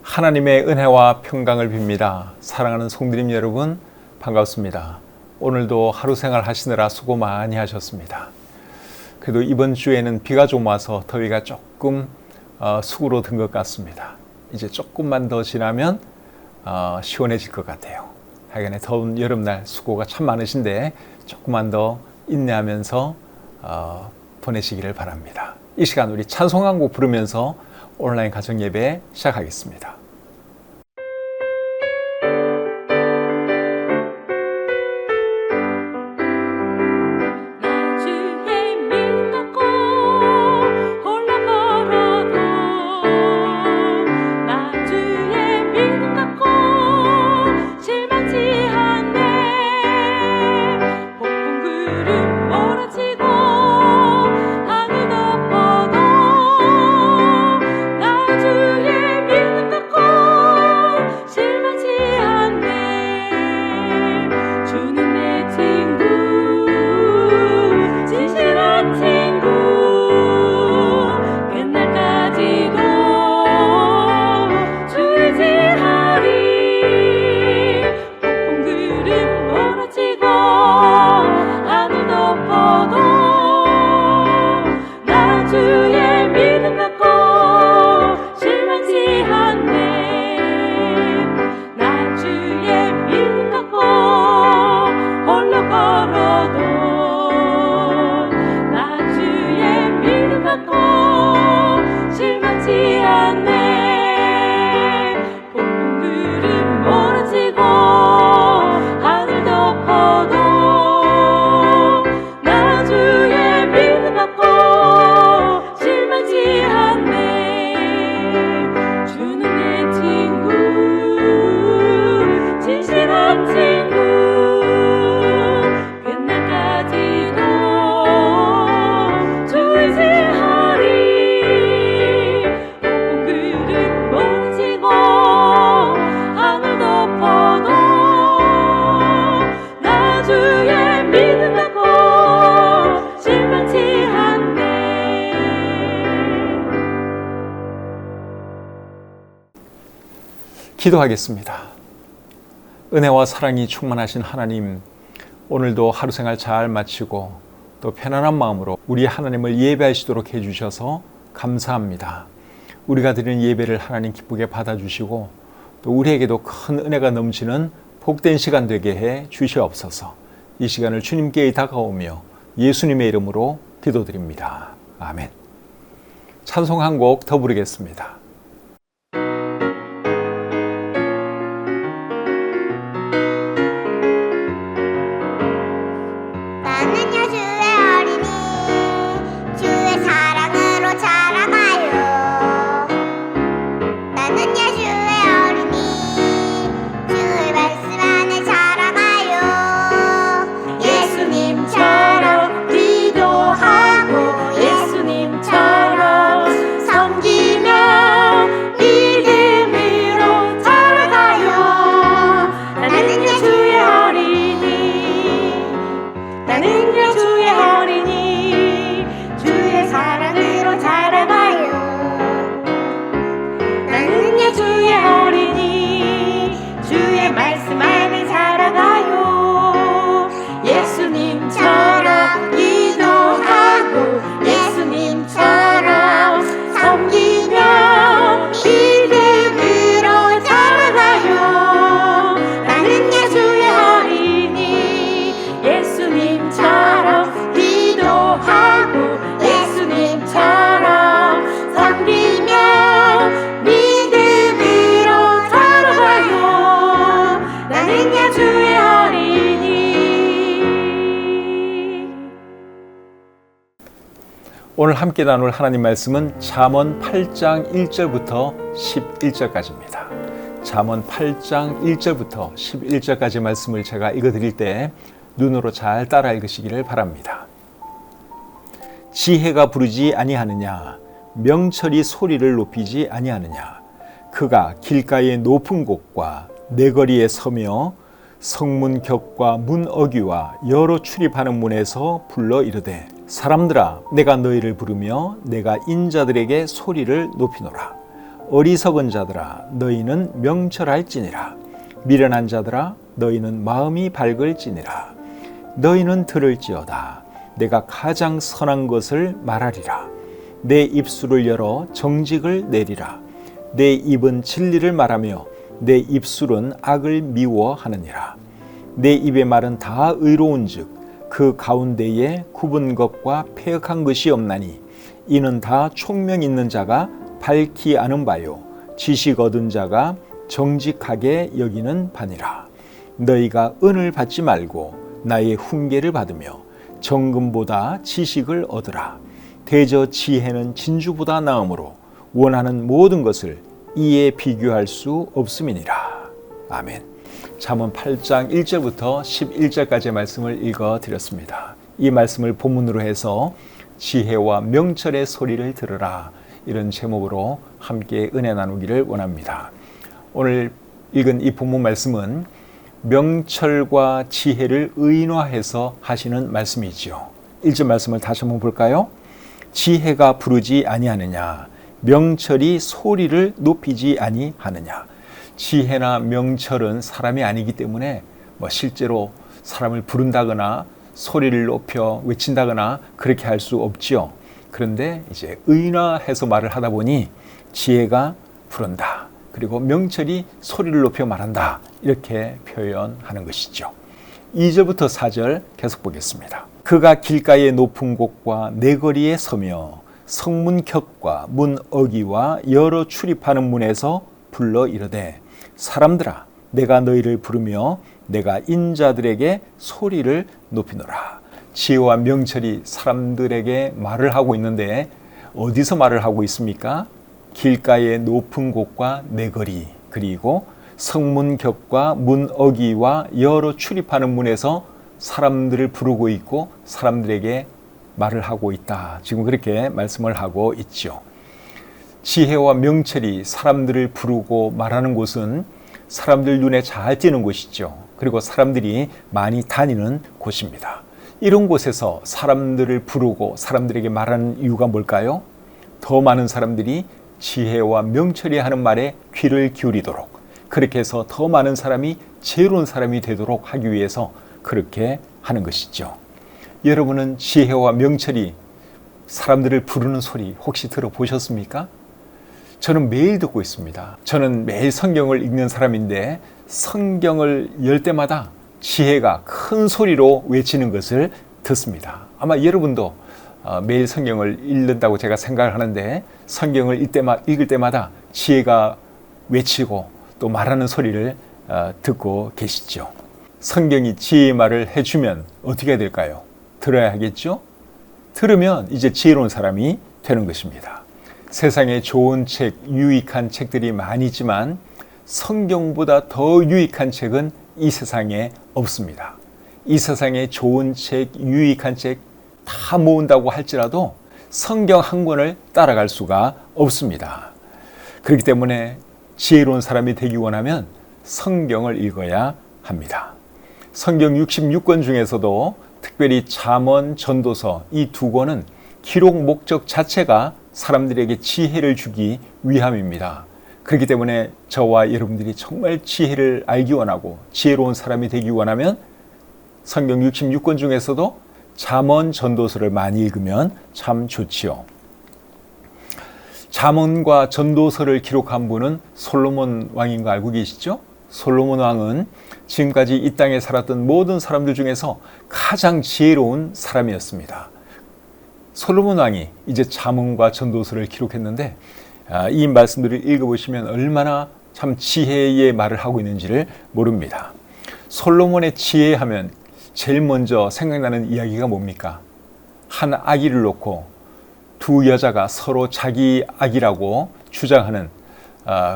하나님의 은혜와 평강을 빕니다. 사랑하는 송드림 여러분, 반갑습니다. 오늘도 하루 생활 하시느라 수고 많이 하셨습니다. 그래도 이번 주에는 비가 좀 와서 더위가 조금 수그러든 것 같습니다. 이제 조금만 더 지나면 시원해질 것 같아요. 하여간에 더운 여름날 수고가 참 많으신데 조금만 더 인내하면서 보내시기를 바랍니다. 이 시간 우리 찬송 한 곡 부르면서 온라인 가정 예배 시작하겠습니다. 기도하겠습니다. 은혜와 사랑이 충만하신 하나님, 오늘도 하루 생활 잘 마치고 또 편안한 마음으로 우리 하나님을 예배할 수 있도록 해주셔서 감사합니다. 우리가 드리는 예배를 하나님 기쁘게 받아주시고 또 우리에게도 큰 은혜가 넘치는 복된 시간 되게 해 주시옵소서. 이 시간을 주님께 다가오며 예수님의 이름으로 기도드립니다. 아멘. 찬송 한 곡 더 부르겠습니다. 오늘 함께 나눌 하나님 말씀은 잠언 8장 1절부터 11절까지입니다. 잠언 8장 1절부터 11절까지 말씀을 제가 읽어드릴 때 눈으로 잘 따라 읽으시기를 바랍니다. 지혜가 부르지 아니하느냐, 명철이 소리를 높이지 아니하느냐. 그가 길가의 높은 곳과 내거리에 서며 성문 격과 문 어귀와 여러 출입하는 문에서 불러 이르되, 사람들아, 내가 너희를 부르며 내가 인자들에게 소리를 높이노라. 어리석은 자들아 너희는 명철할지니라. 미련한 자들아 너희는 마음이 밝을지니라. 너희는 들을지어다. 내가 가장 선한 것을 말하리라. 내 입술을 열어 정직을 내리라. 내 입은 진리를 말하며 내 입술은 악을 미워하느니라. 내 입의 말은 다 의로운즉 그 가운데에 굽은 것과 패역한 것이 없나니 이는 다 총명 있는 자가 밝히 아는 바요 지식 얻은 자가 정직하게 여기는 바니라. 너희가 은을 받지 말고 나의 훈계를 받으며 정금보다 지식을 얻으라. 대저 지혜는 진주보다 나음으로 원하는 모든 것을 이에 비교할 수 없음이니라. 아멘. 잠언 8장 1절부터 11절까지의 말씀을 읽어드렸습니다. 이 말씀을 본문으로 해서 지혜와 명철의 소리를 들으라, 이런 제목으로 함께 은혜 나누기를 원합니다. 오늘 읽은 이 본문 말씀은 명철과 지혜를 의인화해서 하시는 말씀이지요. 1절 말씀을 다시 한번 볼까요? 지혜가 부르지 아니하느냐, 명철이 소리를 높이지 아니하느냐. 지혜나 명철은 사람이 아니기 때문에 실제로 사람을 부른다거나 소리를 높여 외친다거나 그렇게 할 수 없지요. 그런데 이제 의인화해서 말을 하다 보니 지혜가 부른다, 그리고 명철이 소리를 높여 말한다, 이렇게 표현하는 것이죠. 2절부터 4절 계속 보겠습니다. 그가 길가의 높은 곳과 내거리에 서며 성문 곁과 문 어귀와 여러 출입하는 문에서 불러 이르되 사람들아 내가 너희를 부르며 내가 인자들에게 소리를 높이노라. 지혜와 명철이 사람들에게 말을 하고 있는데 어디서 말을 하고 있습니까? 길가의 높은 곳과 내거리, 그리고 성문 곁과 문 어귀와 여러 출입하는 문에서 사람들을 부르고 있고 사람들에게 말을 하고 있다. 지금 그렇게 말씀을 하고 있죠. 지혜와 명철이 사람들을 부르고 말하는 곳은 사람들 눈에 잘 띄는 곳이죠. 그리고 사람들이 많이 다니는 곳입니다. 이런 곳에서 사람들을 부르고 사람들에게 말하는 이유가 뭘까요? 더 많은 사람들이 지혜와 명철이 하는 말에 귀를 기울이도록, 그렇게 해서 더 많은 사람이 지혜로운 사람이 되도록 하기 위해서 그렇게 하는 것이죠. 여러분은 지혜와 명철이 사람들을 부르는 소리 혹시 들어보셨습니까? 저는 매일 듣고 있습니다. 저는 매일 성경을 읽는 사람인데 성경을 열 때마다 지혜가 큰 소리로 외치는 것을 듣습니다. 아마 여러분도 매일 성경을 읽는다고 제가 생각을 하는데 성경을 읽을 때마다 지혜가 외치고 또 말하는 소리를 듣고 계시죠. 성경이 지혜의 말을 해주면 어떻게 해야 될까요? 들어야 하겠죠? 들으면 이제 지혜로운 사람이 되는 것입니다. 세상에 좋은 책, 유익한 책들이 많이지만 성경보다 더 유익한 책은 이 세상에 없습니다. 이 세상에 좋은 책, 유익한 책 다 모은다고 할지라도 성경 한 권을 따라갈 수가 없습니다. 그렇기 때문에 지혜로운 사람이 되기 원하면 성경을 읽어야 합니다. 성경 66권 중에서도 특별히 잠언, 전도서 이 두 권은 기록 목적 자체가 사람들에게 지혜를 주기 위함입니다. 그렇기 때문에 저와 여러분들이 정말 지혜를 알기 원하고 지혜로운 사람이 되기 원하면 성경 66권 중에서도 잠언, 전도서를 많이 읽으면 참 좋지요. 잠언과 전도서를 기록한 분은 솔로몬 왕인 거 알고 계시죠? 솔로몬 왕은 지금까지 이 땅에 살았던 모든 사람들 중에서 가장 지혜로운 사람이었습니다. 솔로몬 왕이 이제 잠언과 전도서를 기록했는데 이 말씀들을 읽어보시면 얼마나 참 지혜의 말을 하고 있는지를 모릅니다. 솔로몬의 지혜하면 제일 먼저 생각나는 이야기가 뭡니까? 한 아기를 놓고 두 여자가 서로 자기 아기라고 주장하는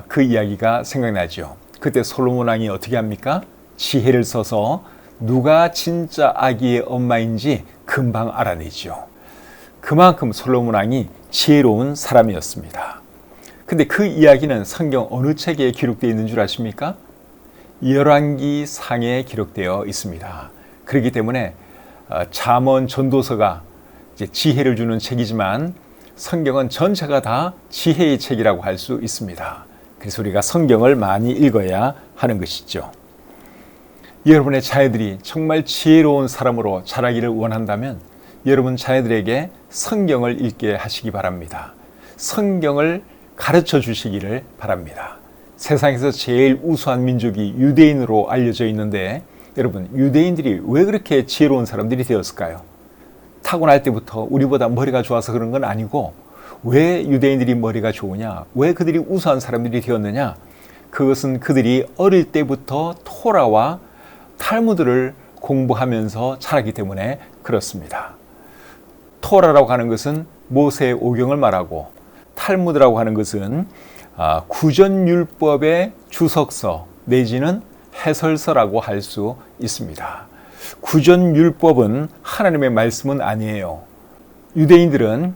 그 이야기가 생각나죠. 그때 솔로몬 왕이 어떻게 합니까? 지혜를 써서 누가 진짜 아기의 엄마인지 금방 알아내죠. 그만큼 솔로몬 왕이 지혜로운 사람이었습니다. 근데 그 이야기는 성경 어느 책에 기록되어 있는 줄 아십니까? 열왕기 상에 기록되어 있습니다. 그렇기 때문에 잠언, 전도서가 이제 지혜를 주는 책이지만 성경은 전체가 다 지혜의 책이라고 할 수 있습니다. 그래서 우리가 성경을 많이 읽어야 하는 것이죠. 여러분의 자녀들이 정말 지혜로운 사람으로 자라기를 원한다면 여러분 자녀들에게 성경을 읽게 하시기 바랍니다. 성경을 가르쳐 주시기를 바랍니다. 세상에서 제일 우수한 민족이 유대인으로 알려져 있는데 여러분, 유대인들이 왜 그렇게 지혜로운 사람들이 되었을까요? 타고날 때부터 우리보다 머리가 좋아서 그런 건 아니고, 왜 유대인들이 머리가 좋으냐? 왜 그들이 우수한 사람들이 되었느냐? 그것은 그들이 어릴 때부터 토라와 탈무드를 공부하면서 자라기 때문에 그렇습니다. 토라라고 하는 것은 모세의 오경을 말하고, 탈무드라고 하는 것은 구전율법의 주석서 내지는 해설서라고 할 수 있습니다. 구전율법은 하나님의 말씀은 아니에요. 유대인들은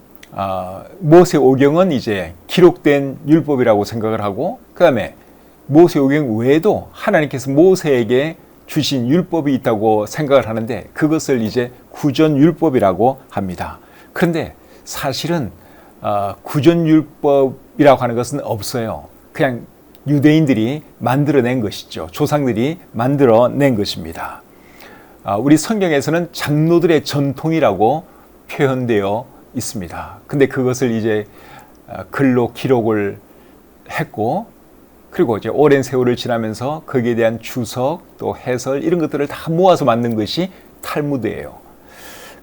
모세 오경은 이제 기록된 율법이라고 생각을 하고, 그 다음에 모세 오경 외에도 하나님께서 모세에게 주신 율법이 있다고 생각을 하는데 그것을 이제 구전율법이라고 합니다. 그런데 사실은 구전율법이라고 하는 것은 없어요. 그냥 유대인들이 만들어낸 것이죠. 조상들이 만들어낸 것입니다. 우리 성경에서는 장로들의 전통이라고 표현되어 있습니다. 근데 그것을 이제 글로 기록을 했고, 그리고 이제 오랜 세월을 지나면서 거기에 대한 주석 또 해설 이런 것들을 다 모아서 만든 것이 탈무드예요.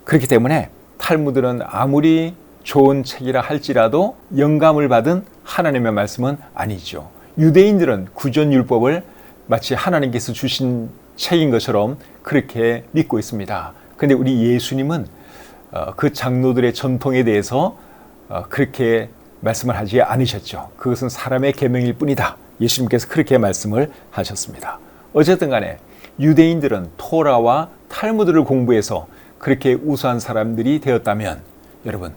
그렇기 때문에 탈무드는 아무리 좋은 책이라 할지라도 영감을 받은 하나님의 말씀은 아니죠. 유대인들은 구전율법을 마치 하나님께서 주신 책인 것처럼 그렇게 믿고 있습니다. 그런데 우리 예수님은 그 장로들의 전통에 대해서 그렇게 말씀을 하지 않으셨죠. 그것은 사람의 계명일 뿐이다. 예수님께서 그렇게 말씀을 하셨습니다. 어쨌든 간에 유대인들은 토라와 탈무드를 공부해서 그렇게 우수한 사람들이 되었다면, 여러분,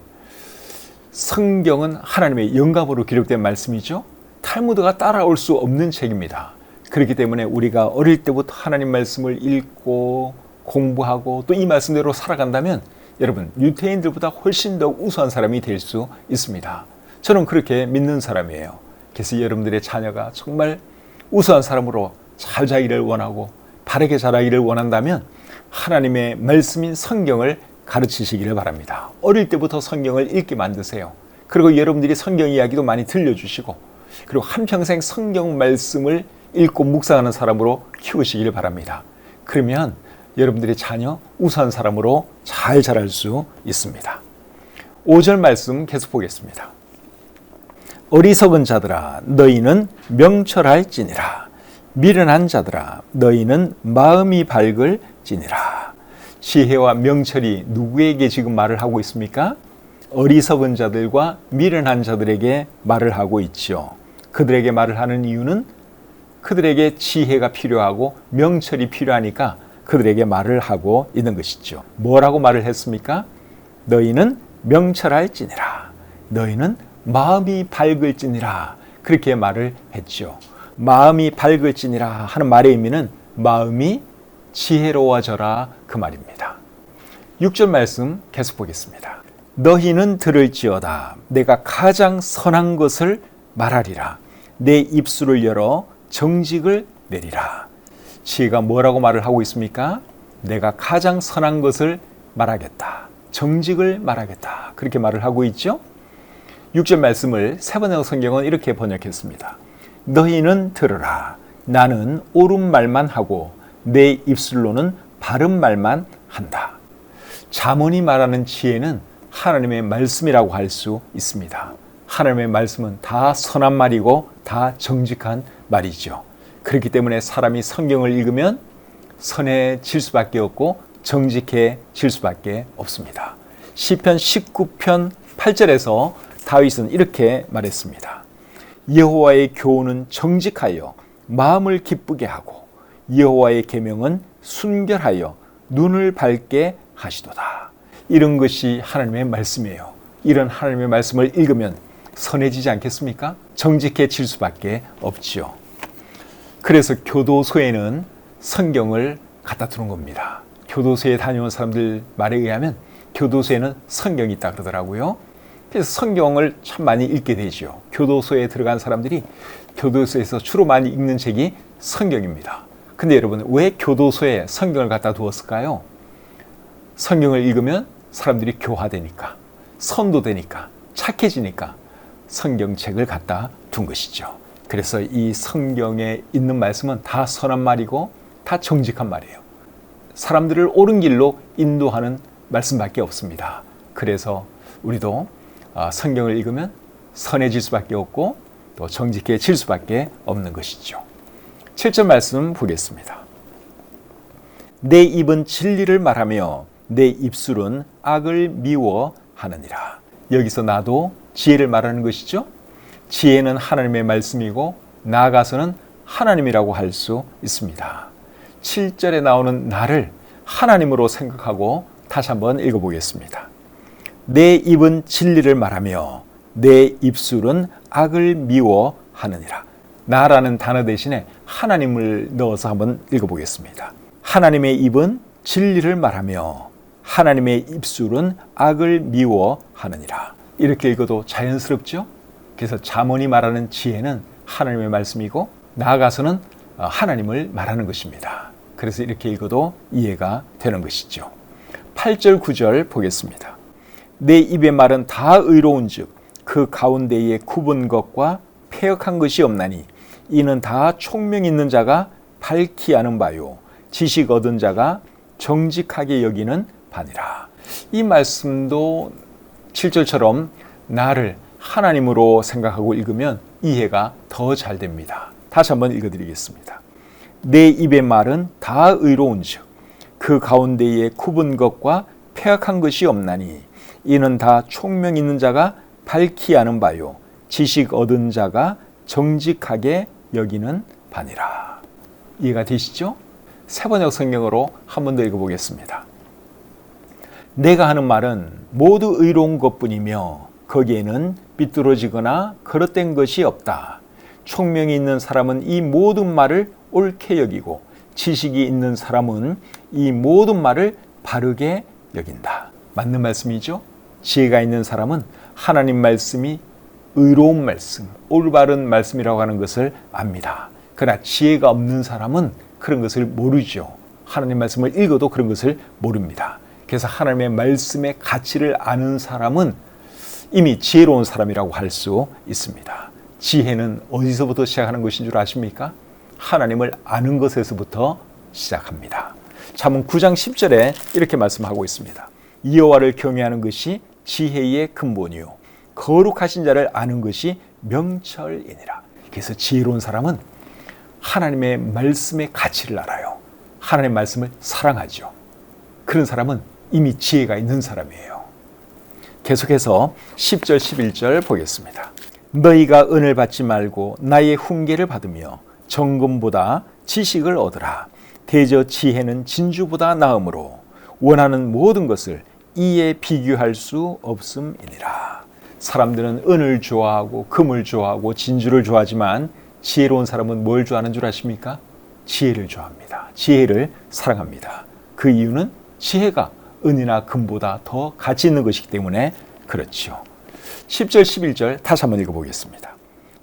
성경은 하나님의 영감으로 기록된 말씀이죠. 탈무드가 따라올 수 없는 책입니다. 그렇기 때문에 우리가 어릴 때부터 하나님 말씀을 읽고 공부하고 또 이 말씀대로 살아간다면 여러분, 유대인들보다 훨씬 더 우수한 사람이 될 수 있습니다. 저는 그렇게 믿는 사람이에요. 그래서 여러분들의 자녀가 정말 우수한 사람으로 잘 자기를 원하고 바르게 자라기를 원한다면 하나님의 말씀인 성경을 가르치시기를 바랍니다. 어릴 때부터 성경을 읽게 만드세요. 그리고 여러분들이 성경 이야기도 많이 들려주시고, 그리고 한평생 성경 말씀을 읽고 묵상하는 사람으로 키우시기를 바랍니다. 그러면 여러분들의 자녀 우수한 사람으로 잘 자랄 수 있습니다. 5절 말씀 계속 보겠습니다. 어리석은 자들아 너희는 명철할지니라. 미련한 자들아 너희는 마음이 밝을지니라. 지혜와 명철이 누구에게 지금 말을 하고 있습니까? 어리석은 자들과 미련한 자들에게 말을 하고 있죠. 그들에게 말을 하는 이유는 그들에게 지혜가 필요하고 명철이 필요하니까 그들에게 말을 하고 있는 것이죠. 뭐라고 말을 했습니까? 너희는 명철할지니라. 너희는 마음이 밝을지니라. 그렇게 말을 했죠. 마음이 밝을지니라 하는 말의 의미는 마음이 지혜로워져라 그 말입니다. 6절 말씀 계속 보겠습니다. 너희는 들을지어다. 내가 가장 선한 것을 말하리라. 내 입술을 열어 정직을 내리라. 지혜가 뭐라고 말을 하고 있습니까? 내가 가장 선한 것을 말하겠다. 정직을 말하겠다. 그렇게 말을 하고 있죠. 6절 말씀을 세번역 성경은 이렇게 번역했습니다. 너희는 들으라. 나는 옳은 말만 하고 내 입술로는 바른 말만 한다. 잠언이 말하는 지혜는 하나님의 말씀이라고 할 수 있습니다. 하나님의 말씀은 다 선한 말이고 다 정직한 말이죠. 그렇기 때문에 사람이 성경을 읽으면 선해질 수밖에 없고 정직해질 수밖에 없습니다. 시편 19편 8절에서 다윗은 이렇게 말했습니다. 여호와의 교훈은 정직하여 마음을 기쁘게 하고 여호와의 계명은 순결하여 눈을 밝게 하시도다. 이런 것이 하나님의 말씀이에요. 이런 하나님의 말씀을 읽으면 선해지지 않겠습니까? 정직해질 수밖에 없지요. 그래서 교도소에는 성경을 갖다 두는 겁니다. 교도소에 다녀온 사람들 말에 의하면 교도소에는 성경이 있다 그러더라고요. 그래서 성경을 참 많이 읽게 되죠. 교도소에 들어간 사람들이 교도소에서 주로 많이 읽는 책이 성경입니다. 근데 여러분, 왜 교도소에 성경을 갖다 두었을까요? 성경을 읽으면 사람들이 교화되니까, 선도되니까, 착해지니까 성경책을 갖다 둔 것이죠. 그래서 이 성경에 있는 말씀은 다 선한 말이고 다 정직한 말이에요. 사람들을 옳은 길로 인도하는 말씀밖에 없습니다. 그래서 우리도 성경을 읽으면 선해질 수밖에 없고 또 정직해질 수밖에 없는 것이죠. 7절 말씀 보겠습니다. 내 입은 진리를 말하며 내 입술은 악을 미워하느니라. 여기서 나도 지혜를 말하는 것이죠. 지혜는 하나님의 말씀이고 나아가서는 하나님이라고 할 수 있습니다. 7절에 나오는 나를 하나님으로 생각하고 다시 한번 읽어보겠습니다. 내 입은 진리를 말하며 내 입술은 악을 미워하느니라. 나라는 단어 대신에 하나님을 넣어서 한번 읽어보겠습니다. 하나님의 입은 진리를 말하며 하나님의 입술은 악을 미워하느니라. 이렇게 읽어도 자연스럽죠? 그래서 잠언이 말하는 지혜는 하나님의 말씀이고 나아가서는 하나님을 말하는 것입니다. 그래서 이렇게 읽어도 이해가 되는 것이죠. 8절 9절 보겠습니다. 내 입의 말은 다 의로운즉 그 가운데에 굽은 것과 패역한 것이 없나니 이는 다 총명 있는 자가 밝히 아는 바요 지식 얻은 자가 정직하게 여기는 바니라. 이 말씀도 7절처럼 나를 하나님으로 생각하고 읽으면 이해가 더 잘 됩니다. 다시 한번 읽어드리겠습니다. 내 입의 말은 다 의로운즉 그 가운데에 굽은 것과 패역한 것이 없나니 이는 다 총명 있는 자가 밝히 아는 바요 지식 얻은 자가 정직하게 여기는 바니라. 이해가 되시죠? 세번역 성경으로 한 번 더 읽어보겠습니다. 내가 하는 말은 모두 의로운 것뿐이며 거기에는 삐뚤어지거나 거릇된 것이 없다. 총명이 있는 사람은 이 모든 말을 옳게 여기고 지식이 있는 사람은 이 모든 말을 바르게 여긴다. 맞는 말씀이죠? 지혜가 있는 사람은 하나님 말씀이 의로운 말씀, 올바른 말씀이라고 하는 것을 압니다. 그러나 지혜가 없는 사람은 그런 것을 모르죠. 하나님 말씀을 읽어도 그런 것을 모릅니다. 그래서 하나님의 말씀의 가치를 아는 사람은 이미 지혜로운 사람이라고 할 수 있습니다. 지혜는 어디서부터 시작하는 것인 줄 아십니까? 하나님을 아는 것에서부터 시작합니다. 잠언 9장 10절에 이렇게 말씀하고 있습니다. 여호와를 경외하는 것이 지혜의 근본이요 거룩하신 자를 아는 것이 명철이니라. 그래서 지혜로운 사람은 하나님의 말씀의 가치를 알아요. 하나님의 말씀을 사랑하죠. 그런 사람은 이미 지혜가 있는 사람이에요. 계속해서 10절 11절 보겠습니다. 너희가 은을 받지 말고 나의 훈계를 받으며 정금보다 지식을 얻으라. 대저 지혜는 진주보다 나음으로 원하는 모든 것을 이에 비교할 수 없음이니라. 사람들은 은을 좋아하고 금을 좋아하고 진주를 좋아하지만 지혜로운 사람은 뭘 좋아하는 줄 아십니까? 지혜를 좋아합니다. 지혜를 사랑합니다. 그 이유는 지혜가 은이나 금보다 더 가치 있는 것이기 때문에 그렇죠. 10절 11절 다시 한번 읽어보겠습니다.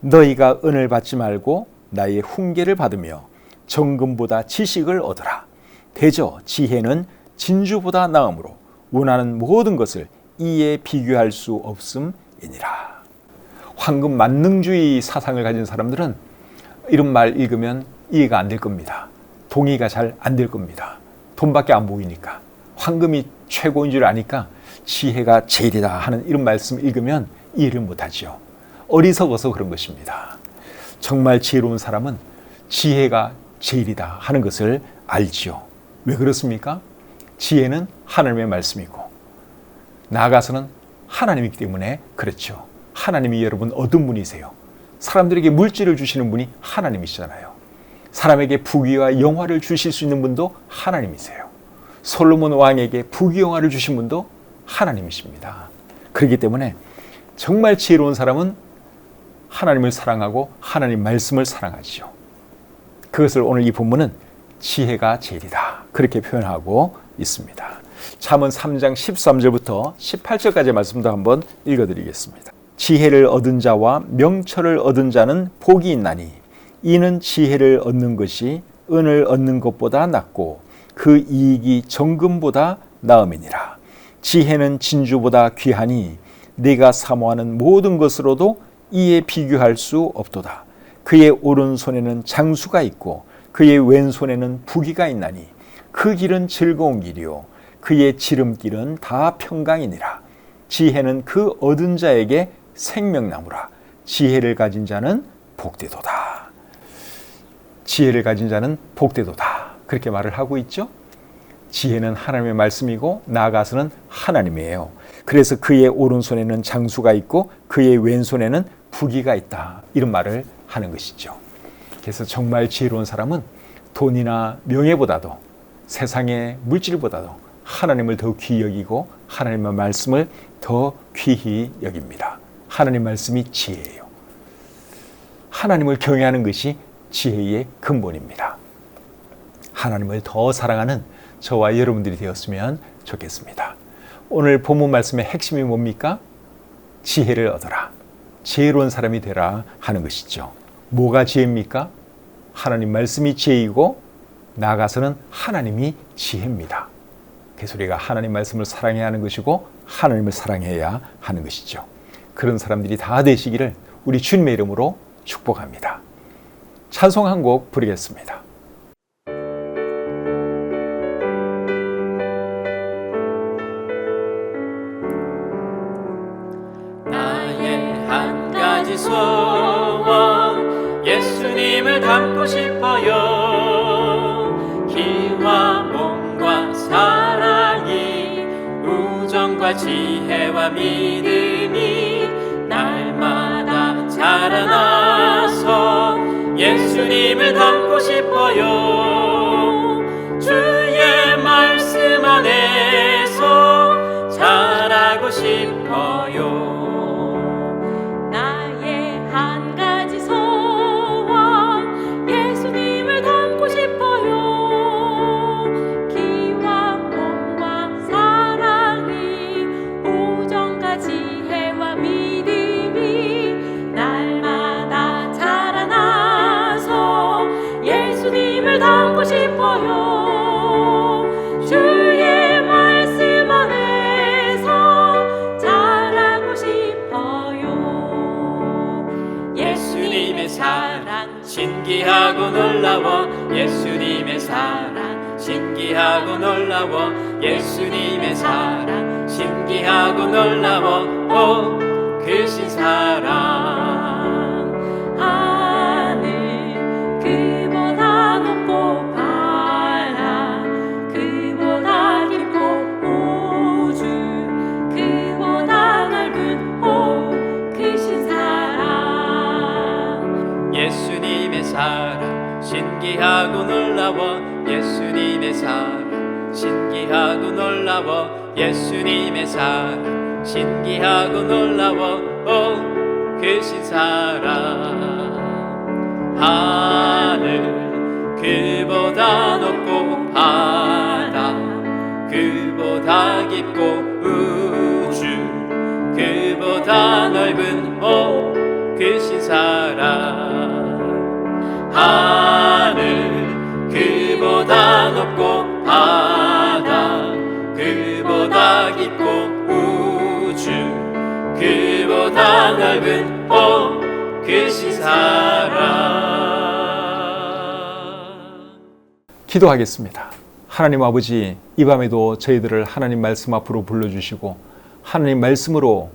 너희가 은을 받지 말고 나의 훈계를 받으며 정금보다 지식을 얻으라. 대저 지혜는 진주보다 나음으로 원하는 모든 것을 이에 비교할 수 없음이니라. 황금 만능주의 사상을 가진 사람들은 이런 말 읽으면 이해가 안 될 겁니다. 동의가 잘 안 될 겁니다. 돈밖에 안 보이니까. 황금이 최고인 줄 아니까 지혜가 제일이다 하는 이런 말씀 읽으면 이해를 못하죠. 어리석어서 그런 것입니다. 정말 지혜로운 사람은 지혜가 제일이다 하는 것을 알지요. 왜 그렇습니까? 지혜는 하나님의 말씀이고 나아가서는 하나님이기 때문에 그렇죠. 하나님이 여러분 어떤 분이세요? 사람들에게 물질을 주시는 분이 하나님이시잖아요. 사람에게 부귀와 영화를 주실 수 있는 분도 하나님이세요. 솔로몬 왕에게 부귀영화를 주신 분도 하나님이십니다. 그렇기 때문에 정말 지혜로운 사람은 하나님을 사랑하고 하나님 말씀을 사랑하지요. 그것을 오늘 이 본문은 지혜가 제일이다 그렇게 표현하고 있습니다. 잠언 3장 13절부터 18절까지의 말씀도 한번 읽어드리겠습니다. 지혜를 얻은 자와 명철을 얻은 자는 복이 있나니 이는 지혜를 얻는 것이 은을 얻는 것보다 낫고 그 이익이 정금보다 나음이니라. 지혜는 진주보다 귀하니 네가 사모하는 모든 것으로도 이에 비교할 수 없도다. 그의 오른손에는 장수가 있고 그의 왼손에는 부귀가 있나니 그 길은 즐거운 길이요 그의 지름길은 다 평강이니라. 지혜는 그 얻은 자에게 생명나무라. 지혜를 가진 자는 복되도다. 지혜를 가진 자는 복되도다. 그렇게 말을 하고 있죠. 지혜는 하나님의 말씀이고 나아가서는 하나님이에요. 그래서 그의 오른손에는 장수가 있고 그의 왼손에는 부귀가 있다. 이런 말을 하는 것이죠. 그래서 정말 지혜로운 사람은 돈이나 명예보다도 세상의 물질보다도 하나님을 더 귀히 여기고 하나님의 말씀을 더 귀히 여깁니다. 하나님 말씀이 지혜예요. 하나님을 경외하는 것이 지혜의 근본입니다. 하나님을 더 사랑하는 저와 여러분들이 되었으면 좋겠습니다. 오늘 본문 말씀의 핵심이 뭡니까? 지혜를 얻어라. 지혜로운 사람이 되라 하는 것이죠. 뭐가 지혜입니까? 하나님 말씀이 지혜이고 나아가서는 하나님이 지혜입니다. 그래서 우리가 하나님 말씀을 사랑해야 하는 것이고 하나님을 사랑해야 하는 것이죠. 그런 사람들이 다 되시기를 우리 주님의 이름으로 축복합니다. 찬송 한 곡 부르겠습니다. 나의 한 가지 소원 예수님을 닮고 싶어요. 기와 몸과 사랑이 우정과 지혜와 믿음이 날마다 자라나서 예수님을 닮고 싶어요. 주의 말씀 안에서 자라고 싶어요. 나의 한 가지 소원 예수님을 닮고 싶어요. 기와 몸과 사랑이 우정과 지혜와 믿음이 날마다 자라나서 예수님을 닮고 싶어요. 주의 말씀 안에서 자라고 싶어요. 예수님의 사랑 신기하고 놀라워. 예수님의 사랑 신기하고 놀라워. 예수님의 사랑 신기하고 놀라워. 오 크신 사랑 하늘 그보다 높고 바다 그보다 깊고 우주 그보다 넓은 오 크신 사랑. 예수님의 사랑 신기하고 놀라워. 예수님의 사랑 신기하고 놀라워. 예수님의 사랑 신기하고 놀라워. 오 크신 사랑 하늘 그보다 높고 바다 그보다 깊고 우주 그보다 넓은 오 크신 사랑 하늘 그보다 높고 바다 그보다 깊고 우주 그보다 넓은 오 크신 사랑. 기도하겠습니다. 하나님 아버지, 이 밤에도 저희들을 하나님 말씀 앞으로 불러주시고 하나님 말씀으로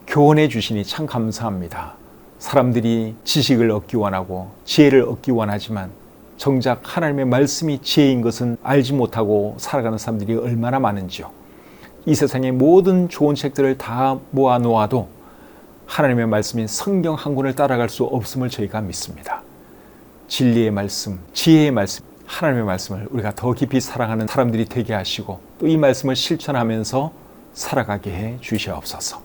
교훈해 주시니 참 감사합니다. 사람들이 지식을 얻기 원하고 지혜를 얻기 원하지만 정작 하나님의 말씀이 지혜인 것은 알지 못하고 살아가는 사람들이 얼마나 많은지요. 이 세상의 모든 좋은 책들을 다 모아 놓아도 하나님의 말씀인 성경 한 권을 따라갈 수 없음을 저희가 믿습니다. 진리의 말씀, 지혜의 말씀, 하나님의 말씀을 우리가 더 깊이 사랑하는 사람들이 되게 하시고 또 이 말씀을 실천하면서 살아가게 해 주시옵소서.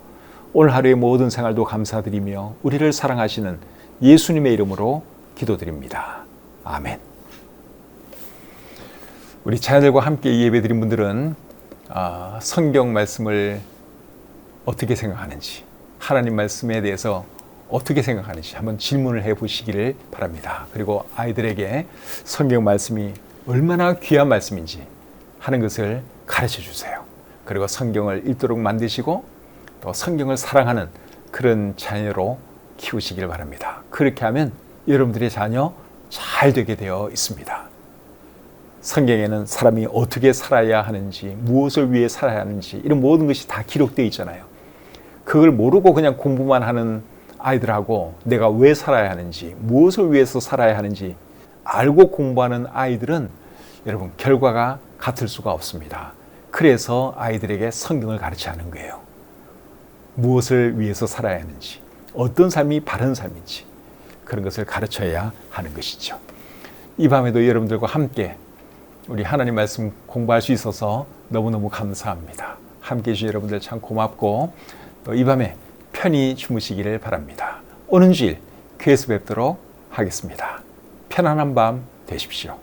오늘 하루의 모든 생활도 감사드리며 우리를 사랑하시는 예수님의 이름으로 기도드립니다. 아멘. 우리 자녀들과 함께 예배드린 분들은 성경 말씀을 어떻게 생각하는지, 하나님 말씀에 대해서 어떻게 생각하는지 한번 질문을 해보시기를 바랍니다. 그리고 아이들에게 성경 말씀이 얼마나 귀한 말씀인지 하는 것을 가르쳐 주세요. 그리고 성경을 읽도록 만드시고 또 성경을 사랑하는 그런 자녀로 키우시길 바랍니다. 그렇게 하면 여러분들의 자녀 잘 되게 되어 있습니다. 성경에는 사람이 어떻게 살아야 하는지, 무엇을 위해 살아야 하는지 이런 모든 것이 다 기록되어 있잖아요. 그걸 모르고 그냥 공부만 하는 아이들하고 내가 왜 살아야 하는지, 무엇을 위해서 살아야 하는지 알고 공부하는 아이들은 여러분 결과가 같을 수가 없습니다. 그래서 아이들에게 성경을 가르쳐야 하는 거예요. 무엇을 위해서 살아야 하는지, 어떤 삶이 바른 삶인지 그런 것을 가르쳐야 하는 것이죠. 이 밤에도 여러분들과 함께 우리 하나님 말씀 공부할 수 있어서 너무너무 감사합니다. 함께 해주신 여러분들 참 고맙고 또 이 밤에 편히 주무시기를 바랍니다. 오는 주일 교회에서 뵙도록 하겠습니다. 편안한 밤 되십시오.